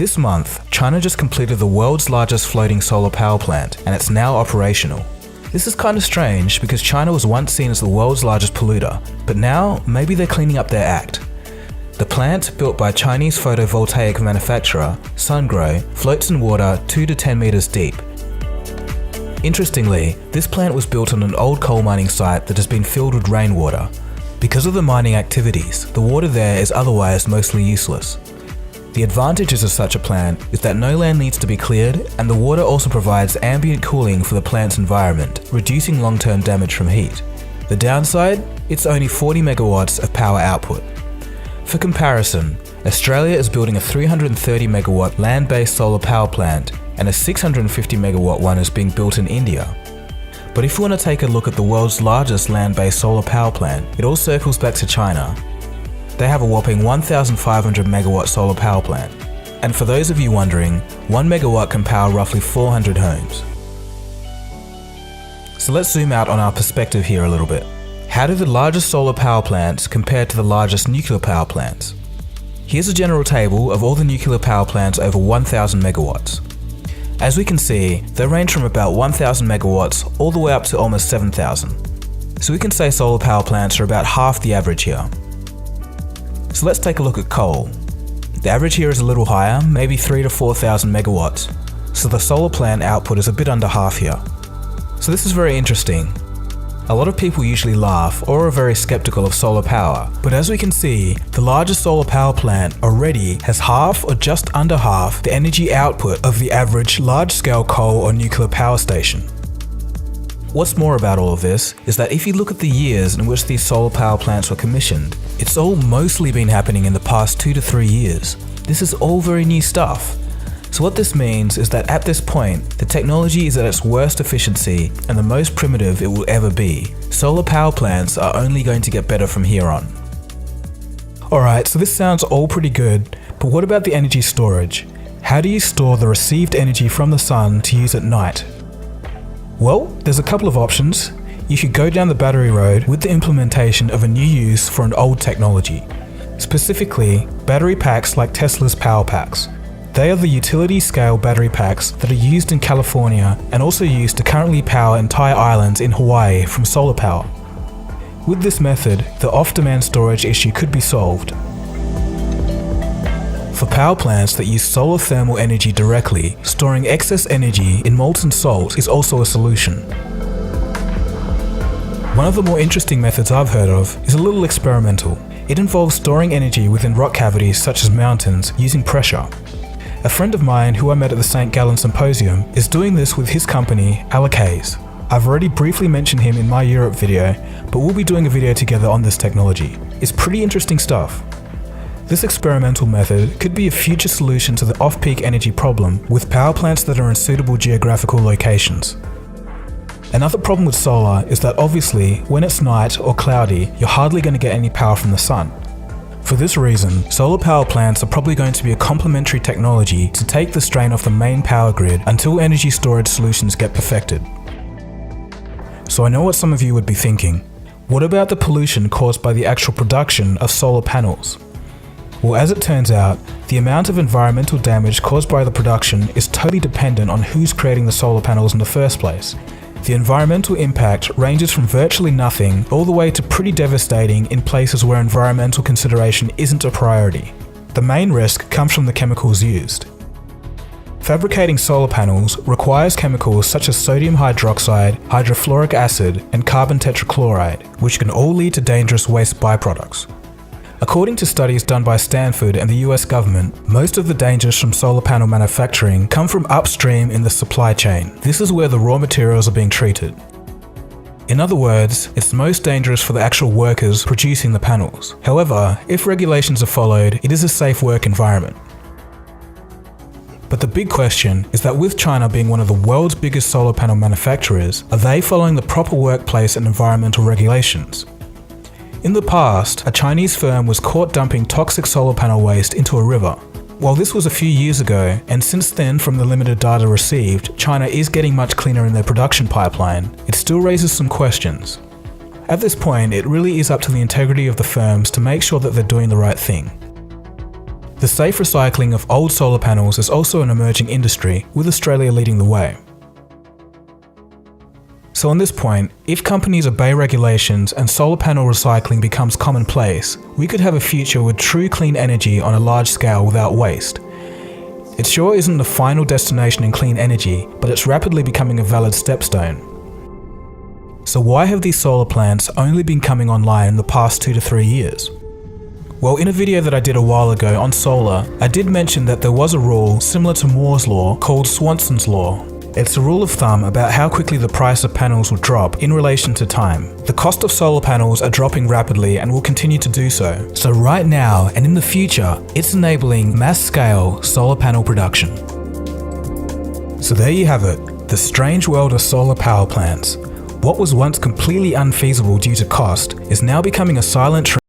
This month, China just completed the world's largest floating solar power plant, and it's now operational. This is kind of strange because China was once seen as the world's largest polluter, but now maybe they're cleaning up their act. The plant, built by Chinese photovoltaic manufacturer Sungrow, floats in water 2 to 10 meters deep. Interestingly, this plant was built on an old coal mining site that has been filled with rainwater. Because of the mining activities, the water there is otherwise mostly useless. The advantages of such a plant is that no land needs to be cleared, and the water also provides ambient cooling for the plant's environment, reducing long-term damage from heat. The downside? It's only 40 megawatts of power output. For comparison, Australia is building a 330 megawatt land-based solar power plant, and a 650 megawatt one is being built in India. But if you want to take a look at the world's largest land-based solar power plant, it all circles back to China. They have a whopping 1,500 megawatt solar power plant. And for those of you wondering, 1 megawatt can power roughly 400 homes. So let's zoom out on our perspective here a little bit. How do the largest solar power plants compare to the largest nuclear power plants? Here's a general table of all the nuclear power plants over 1,000 megawatts. As we can see, they range from about 1,000 megawatts all the way up to almost 7,000. So we can say solar power plants are about half the average here. So let's take a look at coal. The average here is a little higher, maybe 3,000 to 4,000 megawatts, so the solar plant output is a bit under half here. So this is very interesting. A lot of people usually laugh or are very skeptical of solar power, but as we can see, the largest solar power plant already has half or just under half the energy output of the average large-scale coal or nuclear power station. What's more about all of this is that if you look at the years in which these solar power plants were commissioned, it's all mostly been happening in the past 2 to 3 years. This is all very new stuff. So what this means is that at this point, the technology is at its worst efficiency and the most primitive it will ever be. Solar power plants are only going to get better from here on. Alright, so this sounds all pretty good, but what about the energy storage? How do you store the received energy from the sun to use at night? Well, there's a couple of options. You could go down the battery road with the implementation of a new use for an old technology. Specifically, battery packs like Tesla's power packs. They are the utility-scale battery packs that are used in California and also used to currently power entire islands in Hawaii from solar power. With this method, the off-demand storage issue could be solved. For power plants that use solar thermal energy directly, storing excess energy in molten salt is also a solution. One of the more interesting methods I've heard of is a little experimental. It involves storing energy within rock cavities such as mountains using pressure. A friend of mine who I met at the St. Gallen Symposium is doing this with his company, Allocaze. I've already briefly mentioned him in my Europe video, but we'll be doing a video together on this technology. It's pretty interesting stuff. This experimental method could be a future solution to the off-peak energy problem with power plants that are in suitable geographical locations. Another problem with solar is that obviously, when it's night or cloudy, you're hardly going to get any power from the sun. For this reason, solar power plants are probably going to be a complementary technology to take the strain off the main power grid until energy storage solutions get perfected. So I know what some of you would be thinking. What about the pollution caused by the actual production of solar panels? Well, as it turns out, the amount of environmental damage caused by the production is totally dependent on who's creating the solar panels in the first place. The environmental impact ranges from virtually nothing all the way to pretty devastating in places where environmental consideration isn't a priority. The main risk comes from the chemicals used. Fabricating solar panels requires chemicals such as sodium hydroxide, hydrofluoric acid, and carbon tetrachloride, which can all lead to dangerous waste byproducts. According to studies done by Stanford and the US government, most of the dangers from solar panel manufacturing come from upstream in the supply chain. This is where the raw materials are being treated. In other words, it's most dangerous for the actual workers producing the panels. However, if regulations are followed, it is a safe work environment. But the big question is that with China being one of the world's biggest solar panel manufacturers, are they following the proper workplace and environmental regulations? In the past, a Chinese firm was caught dumping toxic solar panel waste into a river. While this was a few years ago, and since then from the limited data received, China is getting much cleaner in their production pipeline, it still raises some questions. At this point, it really is up to the integrity of the firms to make sure that they're doing the right thing. The safe recycling of old solar panels is also an emerging industry, with Australia leading the way. So on this point, if companies obey regulations and solar panel recycling becomes commonplace, we could have a future with true clean energy on a large scale without waste. It sure isn't the final destination in clean energy, but it's rapidly becoming a valid stepstone. So why have these solar plants only been coming online in the past 2 to 3 years? Well, in a video that I did a while ago on solar, I did mention that there was a rule similar to Moore's law called Swanson's law. It's a rule of thumb about how quickly the price of panels will drop in relation to time. The cost of solar panels are dropping rapidly and will continue to do so. So right now and in the future, it's enabling mass-scale solar panel production. So there you have it, the strange world of solar power plants. What was once completely unfeasible due to cost is now becoming a silent trend